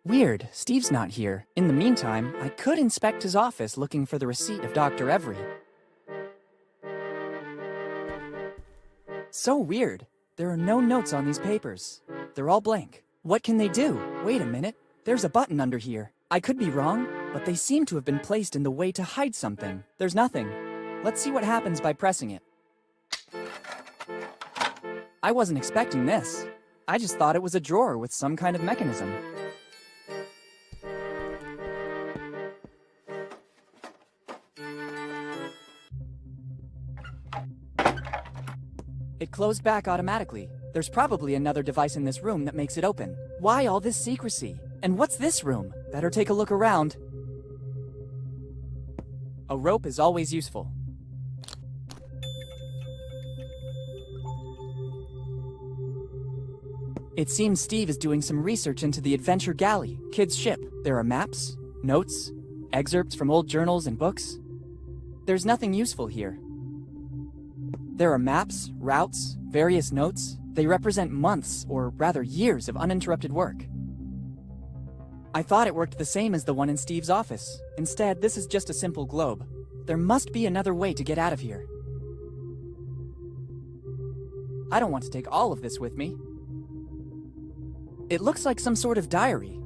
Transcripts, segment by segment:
Weird, Steve's not here. In the meantime, I could inspect his office looking for the receipt of Dr. Every. So weird. There are no notes on these papers. They're all blank. What can they do? Wait a minute. There's a button under here. I could be wrong, but they seem to have been placed in the way to hide something. There's nothing. Let's see what happens by pressing it. I wasn't expecting this. I just thought it was a drawer with some kind of mechanism. It closed back automatically. There's probably another device in this room that makes it open. Why all this secrecy? And what's this room? Better take a look around. A rope is always useful. It seems Steve is doing some research into the Adventure Galley, Kid's ship. There are maps, notes, excerpts from old journals and books. There's nothing useful here. There are maps, routes, various notes. They represent months, or rather years, of uninterrupted work. I thought it worked the same as the one in Steve's office. Instead, this is just a simple globe. There must be another way to get out of here. I don't want to take all of this with me. It looks like some sort of diary.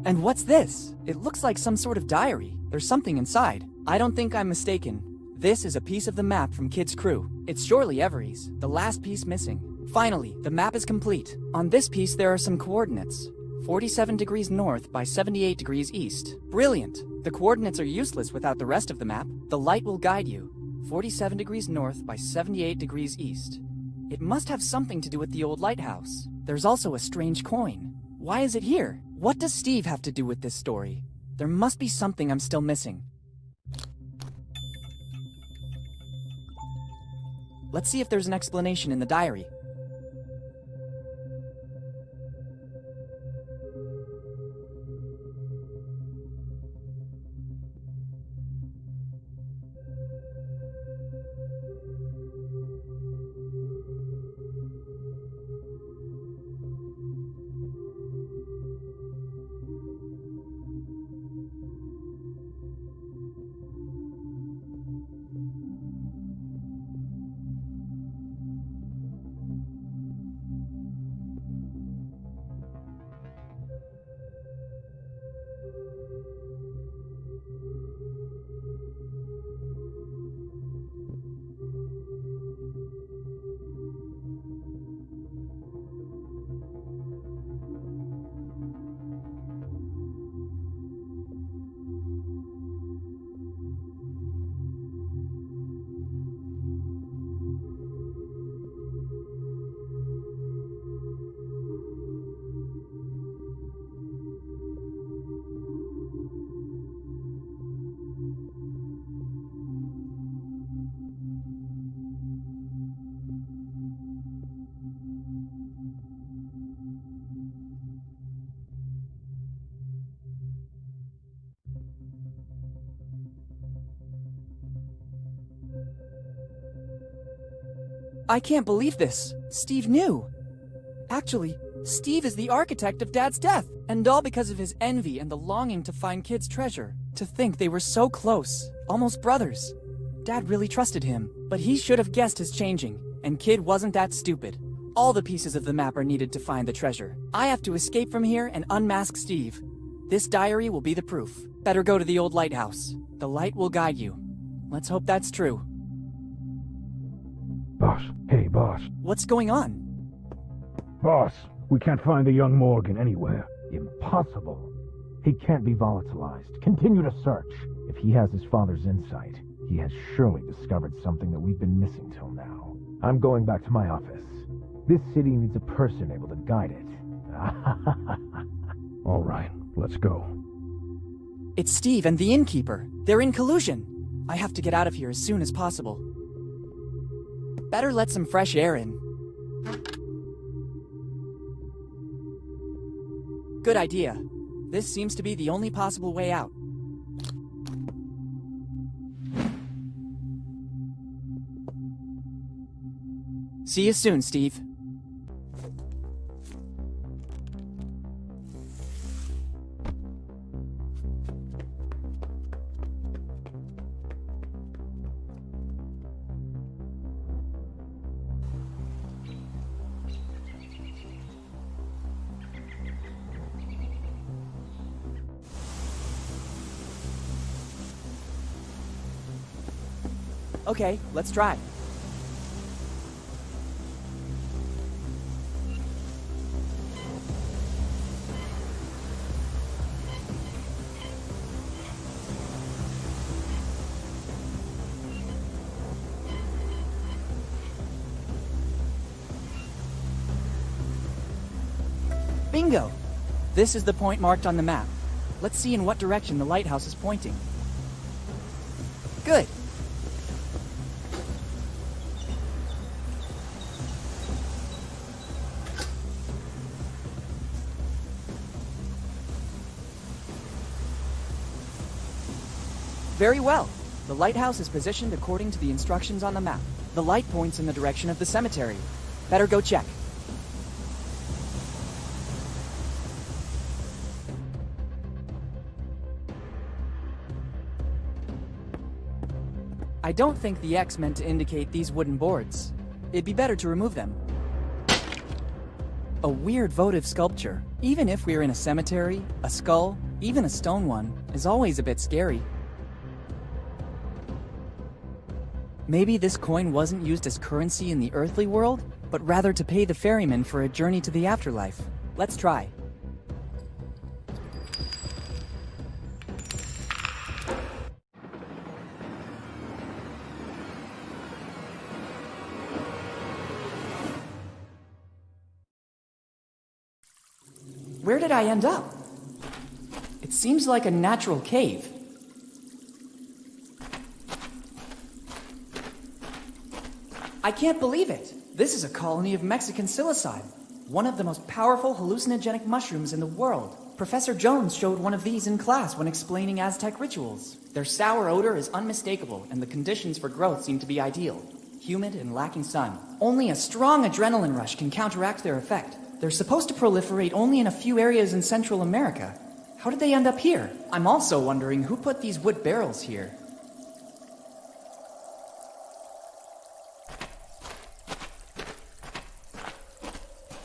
And what's this? It looks like some sort of diary. There's something inside. I don't think I'm mistaken. This is a piece of the map from Kid's crew. It's surely Every's, the last piece missing. Finally, the map is complete. On this piece there are some coordinates. 47 degrees north by 78 degrees east. Brilliant! The coordinates are useless without the rest of the map. The light will guide you. 47 degrees north by 78 degrees east. It must have something to do with the old lighthouse. There's also a strange coin. Why is it here? What does Steve have to do with this story? There must be something I'm still missing. Let's see if there's an explanation in the diary. I can't believe this. Steve knew. Actually, Steve is the architect of Dad's death, and all because of his envy and the longing to find Kid's treasure. To think they were so close, almost brothers. Dad really trusted him, but he should have guessed his changing, and Kid wasn't that stupid. All the pieces of the map are needed to find the treasure. I have to escape from here and unmask Steve. This diary will be the proof. Better go to the old lighthouse. The light will guide you. Let's hope that's true. Boss. Hey, boss. What's going on? Boss, we can't find the young Morgan anywhere. Impossible. He can't be volatilized. Continue to search. If he has his father's insight, he has surely discovered something that we've been missing till now. I'm going back to my office. This city needs a person able to guide it. All right, let's go. It's Steve and the innkeeper. They're in collusion. I have to get out of here as soon as possible. Better let some fresh air in. Good idea. This seems to be the only possible way out. See you soon, Steve. Okay, let's try. Bingo! This is the point marked on the map. Let's see in what direction the lighthouse is pointing. Good. Very well. The lighthouse is positioned according to the instructions on the map. The light points in the direction of the cemetery. Better go check. I don't think the X meant to indicate these wooden boards. It'd be better to remove them. A weird votive sculpture. Even if we're in a cemetery, a skull, even a stone one, is always a bit scary. Maybe this coin wasn't used as currency in the earthly world, but rather to pay the ferryman for a journey to the afterlife. Let's try. Where did I end up? It seems like a natural cave. I can't believe it! This is a colony of Mexican psilocybe, one of the most powerful hallucinogenic mushrooms in the world. Professor Jones showed one of these in class when explaining Aztec rituals. Their sour odor is unmistakable, and the conditions for growth seem to be ideal. Humid and lacking sun. Only a strong adrenaline rush can counteract their effect. They're supposed to proliferate only in a few areas in Central America. How did they end up here? I'm also wondering who put these wood barrels here.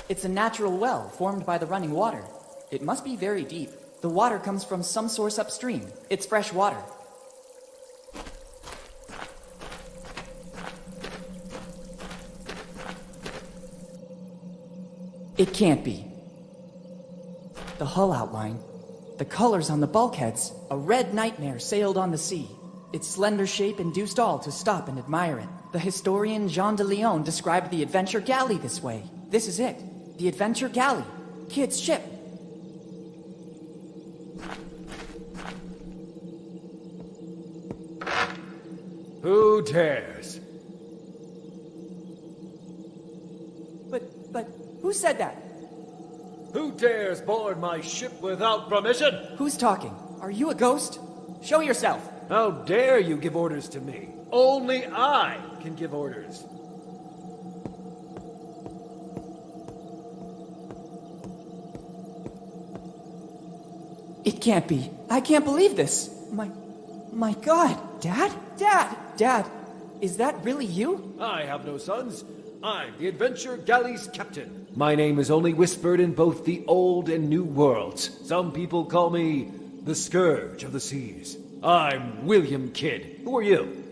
It's a natural well formed by the running water. It must be very deep. The water comes from some source upstream. It's fresh water. It can't be. The hull outline, the colors on the bulkheads, a red nightmare sailed on the sea. Its slender shape induced all to stop and admire it. The historian Jean de Leon described the Adventure Galley this way. This is it. The Adventure Galley. Kid's ship. Who dares? But, who said that? Who dares board my ship without permission? Who's talking? Are you a ghost? Show yourself. How dare you give orders to me? Only I can give orders. It can't be. I can't believe this. My God. Dad, is that really you? I have no sons. I'm the Adventure Galley's captain. My name is only whispered in both the old and new worlds. Some people call me the Scourge of the Seas. I'm William Kidd. Who are you?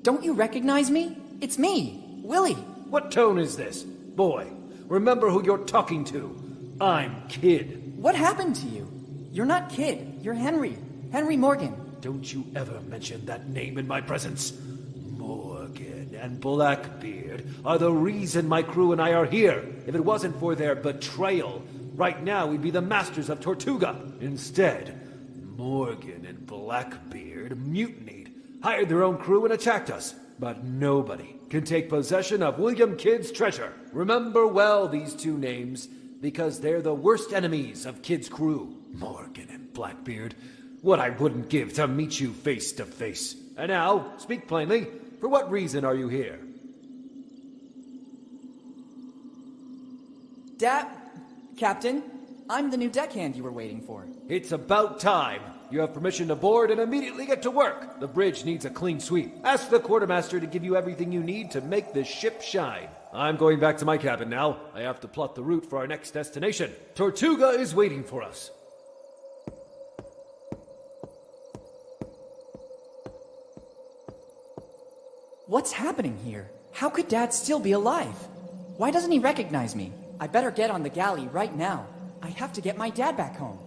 Don't you recognize me? It's me, Willy. What tone is this? Boy, remember who you're talking to. I'm Kidd. What happened to you? You're not Kidd. You're Henry. Henry Morgan. Don't you ever mention that name in my presence. Morgan and Blackbeard are the reason my crew and I are here. If it wasn't for their betrayal, right now we'd be the masters of Tortuga. Instead, Morgan and Blackbeard mutinied, hired their own crew and attacked us. But nobody can take possession of William Kidd's treasure. Remember well these two names, because they're the worst enemies of Kidd's crew. Morgan and Blackbeard. What I wouldn't give to meet you face to face. And now, speak plainly. For what reason are you here? Captain, I'm the new deckhand you were waiting for. It's about time. You have permission to board and immediately get to work. The bridge needs a clean sweep. Ask the quartermaster to give you everything you need to make the ship shine. I'm going back to my cabin now. I have to plot the route for our next destination. Tortuga is waiting for us. What's happening here? How could Dad still be alive? Why doesn't he recognize me? I better get on the galley right now. I have to get my dad back home.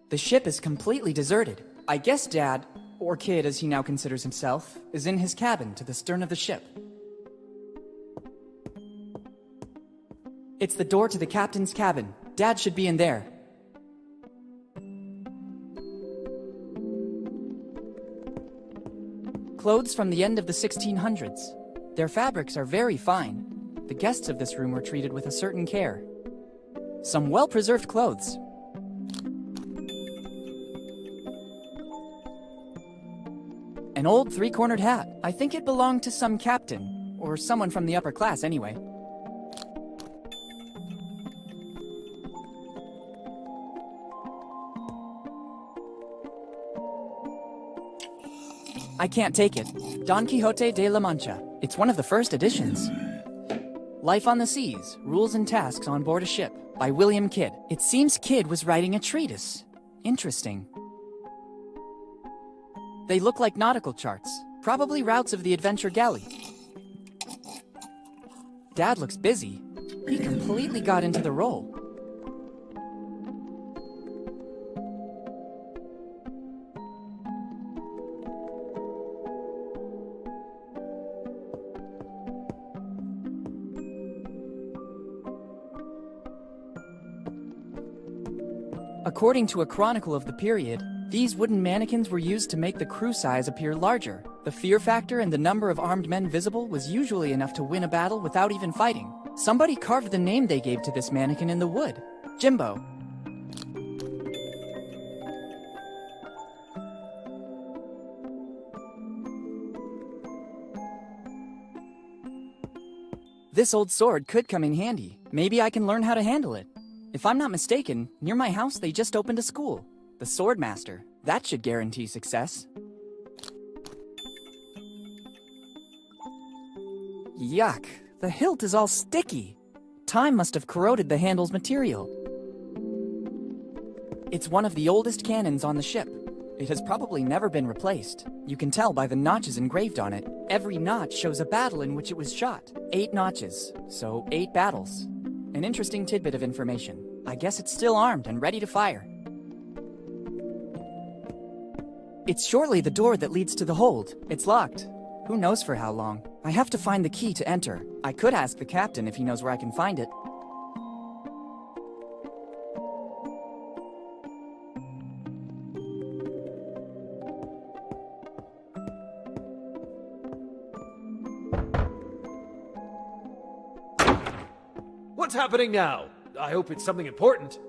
The ship is completely deserted. I guess Dad, or Kid as he now considers himself, is in his cabin to the stern of the ship. It's the door to the captain's cabin. Dad should be in there. Clothes from the end of the 1600s. Their fabrics are very fine. The guests of this room were treated with a certain care. Some well-preserved clothes. An old three-cornered hat. I think it belonged to some captain, or someone from the upper class anyway. I can't take it. Don Quixote de la Mancha. It's one of the first editions. Life on the Seas, Rules and Tasks on Board a Ship, by William Kidd. It seems Kidd was writing a treatise. Interesting. They look like nautical charts, probably routes of the adventure galley. Dad looks busy. He completely got into the role. According to a chronicle of the period, these wooden mannequins were used to make the crew size appear larger. The fear factor and the number of armed men visible was usually enough to win a battle without even fighting. Somebody carved the name they gave to this mannequin in the wood. Jimbo. This old sword could come in handy. Maybe I can learn how to handle it. If I'm not mistaken, near my house they just opened a school. The Swordmaster. That should guarantee success. Yuck. The hilt is all sticky. Time must have corroded the handle's material. It's one of the oldest cannons on the ship. It has probably never been replaced. You can tell by the notches engraved on it. Every notch shows a battle in which it was shot. 8 notches, so 8 battles. An interesting tidbit of information. I guess it's still armed and ready to fire. It's surely the door that leads to the hold. It's locked. Who knows for how long? I have to find the key to enter. I could ask the captain if he knows where I can find it. What's happening now? I hope it's something important.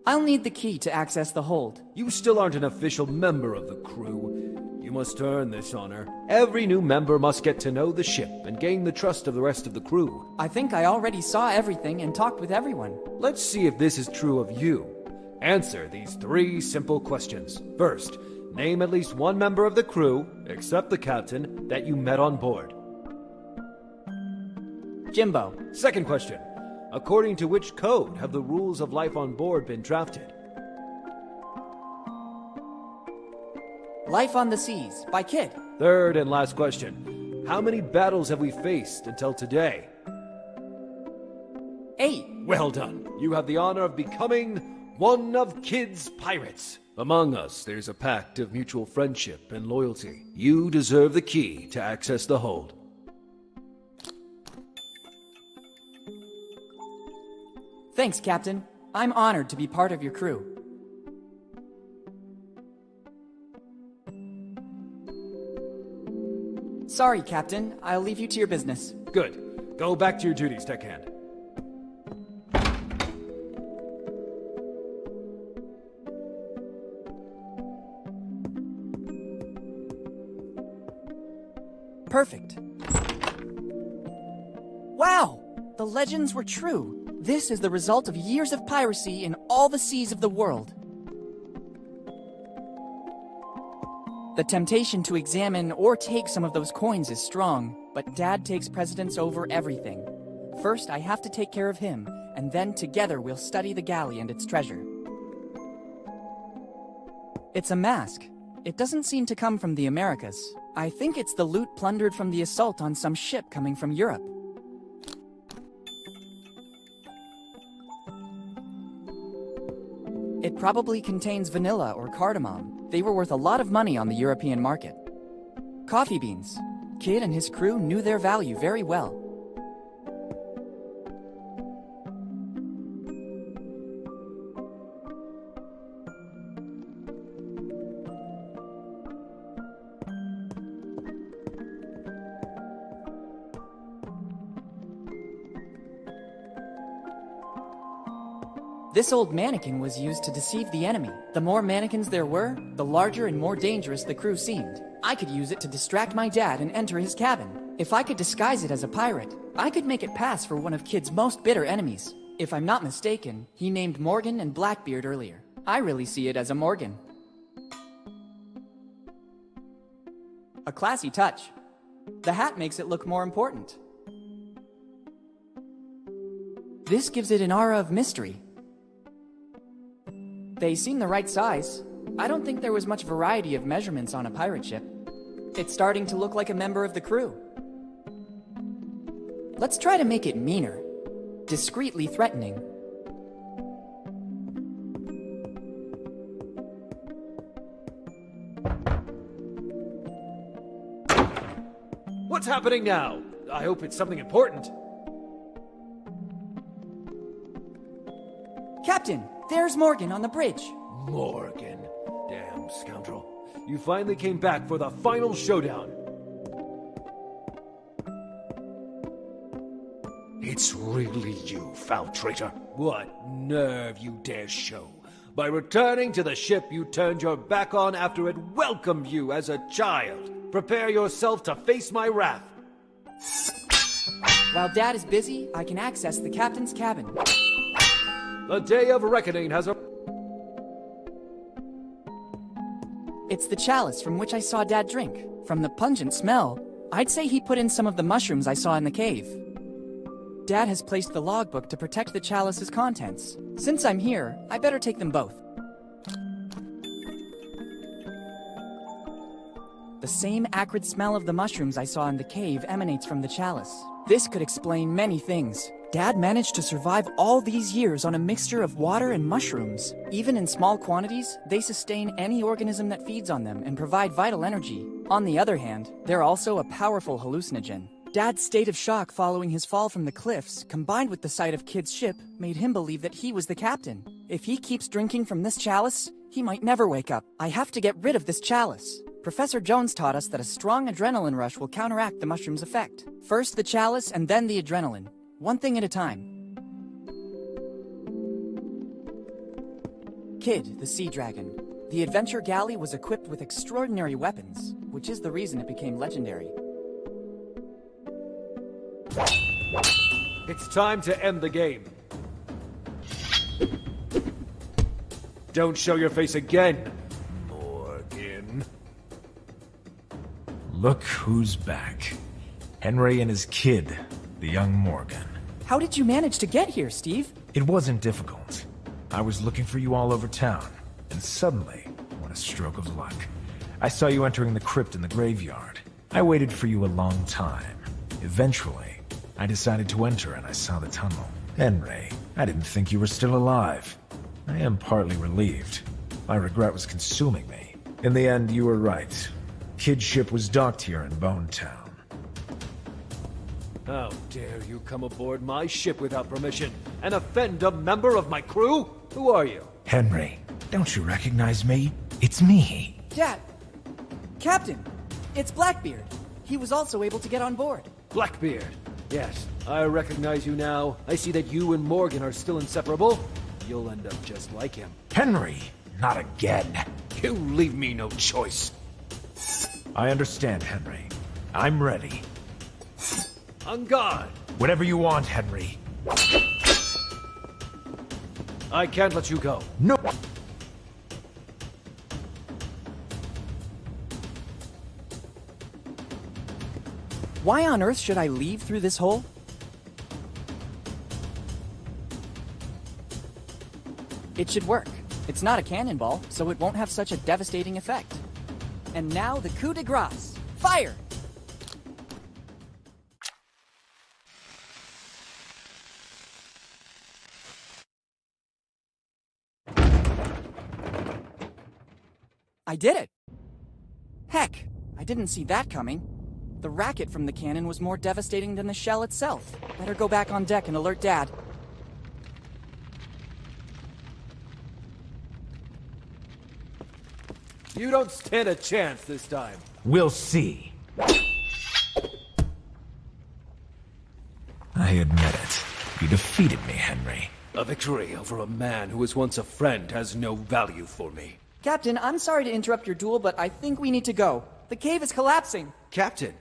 I'll need the key to access the hold. You still aren't an official member of the crew. You must earn this honor. Every new member must get to know the ship and gain the trust of the rest of the crew. I think I already saw everything and talked with everyone. Let's see if this is true of you. Answer these 3 simple questions. First, name at least one member of the crew, except the captain, that you met on board. Jimbo. Second question. According to which code have the rules of life on board been drafted? Life on the Seas, by Kidd. Third and last question. How many battles have we faced until today? 8. Well done. You have the honor of becoming one of Kidd's pirates. Among us, there's a pact of mutual friendship and loyalty. You deserve the key to access the hold. Thanks, Captain. I'm honored to be part of your crew. Sorry, Captain. I'll leave you to your business. Good. Go back to your duties, deckhand. Perfect. Wow! The legends were true. This is the result of years of piracy in all the seas of the world. The temptation to examine or take some of those coins is strong, but Dad takes precedence over everything. First, I have to take care of him, and then together we'll study the galley and its treasure. It's a mask. It doesn't seem to come from the Americas. I think it's the loot plundered from the assault on some ship coming from Europe. It probably contains vanilla or cardamom. They were worth a lot of money on the European market. Coffee beans. Kid and his crew knew their value very well. This old mannequin was used to deceive the enemy. The more mannequins there were, the larger and more dangerous the crew seemed. I could use it to distract my dad and enter his cabin. If I could disguise it as a pirate, I could make it pass for one of Kid's most bitter enemies. If I'm not mistaken, he named Morgan and Blackbeard earlier. I really see it as a Morgan. A classy touch. The hat makes it look more important. This gives it an aura of mystery. They seem the right size. I don't think there was much variety of measurements on a pirate ship. It's starting to look like a member of the crew. Let's try to make it meaner. Discreetly threatening. What's happening now? I hope it's something important. Captain, there's Morgan on the bridge. Morgan. Damn scoundrel. You finally came back for the final showdown. It's really you, foul traitor. What nerve you dare show. By returning to the ship you turned your back on after it welcomed you as a child. Prepare yourself to face my wrath. While Dad is busy, I can access the captain's cabin. The day of reckoning has arrived. It's the chalice from which I saw Dad drink. From the pungent smell, I'd say he put in some of the mushrooms I saw in the cave. Dad has placed the logbook to protect the chalice's contents. Since I'm here, I better take them both. The same acrid smell of the mushrooms I saw in the cave emanates from the chalice. This could explain many things. Dad managed to survive all these years on a mixture of water and mushrooms. Even in small quantities, they sustain any organism that feeds on them and provide vital energy. On the other hand, they're also a powerful hallucinogen. Dad's state of shock following his fall from the cliffs, combined with the sight of Kid's ship, made him believe that he was the captain. If he keeps drinking from this chalice, he might never wake up. I have to get rid of this chalice. Professor Jones taught us that a strong adrenaline rush will counteract the mushroom's effect. First the chalice and then the adrenaline. One thing at a time. Kid, the sea dragon. The adventure galley was equipped with extraordinary weapons, which is the reason it became legendary. It's time to end the game. Don't show your face again, Morgan. Look who's back. Henry and his kid, the young Morgan. How did you manage to get here, Steve? It wasn't difficult. I was looking for you all over town, and suddenly, what a stroke of luck. I saw you entering the crypt in the graveyard. I waited for you a long time. Eventually, I decided to enter and I saw the tunnel. Henry, I didn't think you were still alive. I am partly relieved. My regret was consuming me. In the end, you were right. Kid's ship was docked here in Bone Town. How dare you come aboard my ship without permission and offend a member of my crew? Who are you? Henry, don't you recognize me? It's me. Dad! Captain! It's Blackbeard. He was also able to get on board. Blackbeard. Yes, I recognize you now. I see that you and Morgan are still inseparable. You'll end up just like him. Henry, not again. You leave me no choice. I understand, Henry. I'm ready. On guard. Whatever you want, Henry. I can't let you go. No! Why on earth should I leave through this hole? It should work. It's not a cannonball, so it won't have such a devastating effect. And now the coup de grace. Fire! I did it! Heck, I didn't see that coming. The racket from the cannon was more devastating than the shell itself. Better go back on deck and alert Dad. You don't stand a chance this time. We'll see. I admit it. You defeated me, Henry. A victory over a man who was once a friend has no value for me. Captain, I'm sorry to interrupt your duel, but I think we need to go. The cave is collapsing. Captain,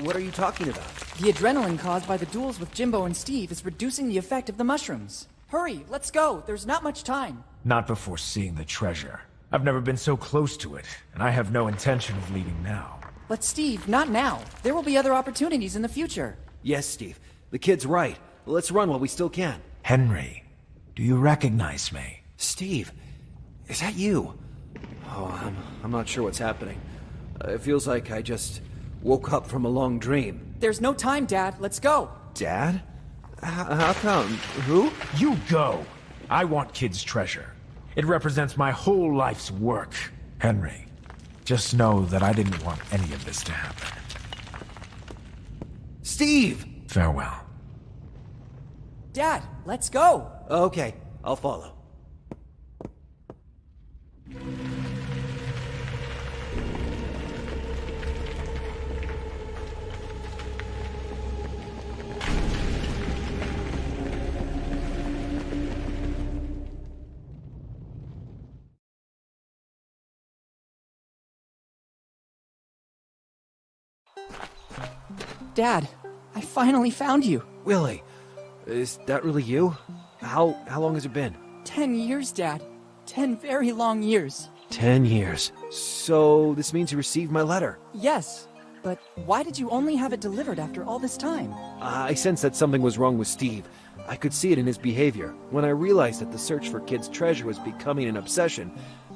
what are you talking about? The adrenaline caused by the duels with Jimbo and Steve is reducing the effect of the mushrooms. Hurry, let's go. There's not much time. Not before seeing the treasure. I've never been so close to it, and I have no intention of leaving now. But Steve, not now. There will be other opportunities in the future. Yes, Steve. The kid's right. Let's run while we still can. Henry, do you recognize me? Steve, is that you? Oh, I'm not sure what's happening. It feels like I just woke up from a long dream. There's no time, Dad. Let's go. Dad? How come? Who? You go! I want Kid's treasure. It represents my whole life's work. Henry, just know that I didn't want any of this to happen. Steve! Farewell. Dad, let's go. Okay, I'll follow. Dad, I finally found you. Willy, is that really you? How long has it been? 10 years, Dad. 10 very long years. 10 years. So this means you received my letter. Yes, but why did you only have it delivered after all this time? I sensed that something was wrong with Steve. I could see it in his behavior. When I realized that the search for Kid's treasure was becoming an obsession,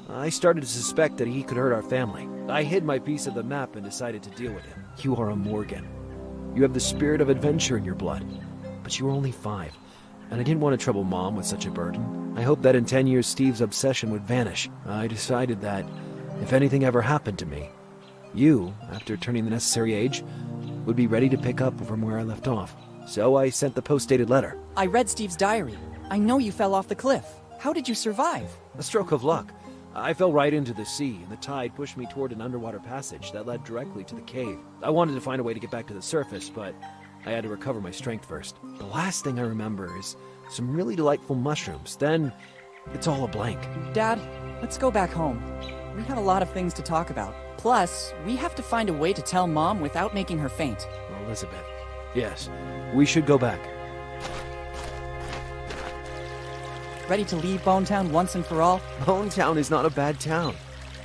I started to suspect that he could hurt our family. I hid my piece of the map and decided to deal with him. You are a Morgan. You have the spirit of adventure in your blood. But you were only 5, and I didn't want to trouble Mom with such a burden. I hoped that in 10 years Steve's obsession would vanish. I decided that if anything ever happened to me, you, after turning the necessary age, would be ready to pick up from where I left off. So I sent the post-dated letter. I read Steve's diary. I know you fell off the cliff. How did you survive? A stroke of luck. I fell right into the sea, and the tide pushed me toward an underwater passage that led directly to the cave. I wanted to find a way to get back to the surface, but I had to recover my strength first. The last thing I remember is some really delightful mushrooms. Then, it's all a blank. Dad, let's go back home. We have a lot of things to talk about. Plus, we have to find a way to tell Mom without making her faint. Elizabeth. Yes, we should go back. Ready to leave Bonetown once and for all? Bonetown is not a bad town.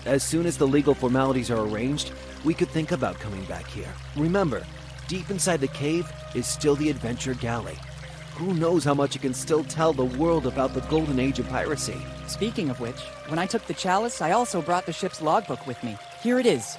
As soon as the legal formalities are arranged, we could think about coming back here. Remember, deep inside the cave is still the Adventure Galley. Who knows how much it can still tell the world about the golden age of piracy. Speaking of which, when I took the chalice, I also brought the ship's logbook with me. Here it is.